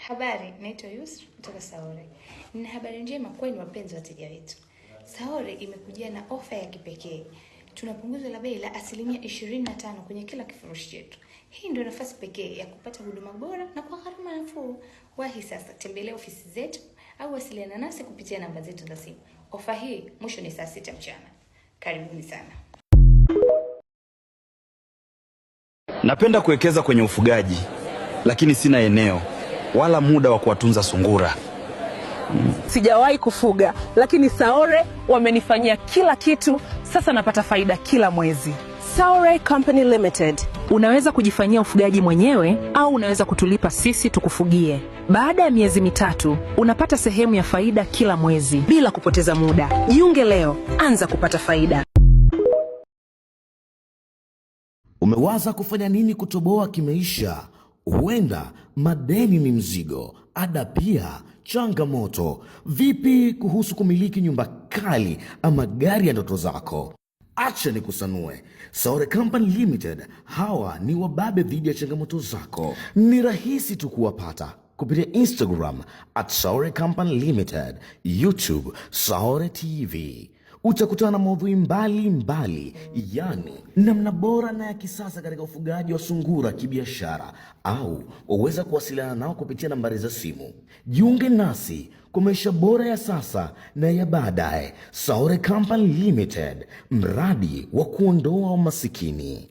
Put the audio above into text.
Habari, naitwa Yusra kutoka Saore. Nina habari njema kwenu wapenzi wateja wetu. Saore imekujia na ofa ya kipekee. Tuna punguzo la bei la 25% kwenye kila kifurushi chetu. Hii ndio nafasi pekee ya kupata huduma bora na kwa gharama nafuu. Wahi sasa, tembelea ofisi zetu au wasiliana nasi kupitia namba zetu za simu. Ofa hii mwisho ni saa 6 mchana. Karibuni sana. Napenda kuwekeza kwenye ufugaji, lakini sina eneo wala muda wa kuwatunza sungura. Sijawahi kufuga, lakini Saore wamenifanyia kila kitu. Sasa napata faida kila mwezi. Saore Company Limited. Unaweza kujifanyia ufugaji mwenyewe au unaweza kutulipa sisi tukufugie. Baada ya miezi 3, unapata sehemu ya faida kila mwezi bila kupoteza muda. Jiunge leo, anza kupata faida. Umewaza kufanya nini kutoboa kimaisha? Huenda madeni ni mzigo, ada pia changamoto. Vipi kuhusu kumiliki nyumba kali ama gari ya ndoto zako? Acha nikusanue. Saore Company Limited, hawa ni wababe dhidi ya changamoto zako. Ni rahisi tu kuwapata kupitia Instagram @Saore Company Limited, YouTube Saore TV. Utakutana na maudhui mbalimbali, yani namna bora na ya kisasa katika ufugaji wa sungura kibiashara, au waweza kuwasiliana nao kupitia nambari za simu. Jiunge nasi kwa maisha bora ya sasa na ya baadaye. Saore Company Limited, mradi wa kuondoa umasikini.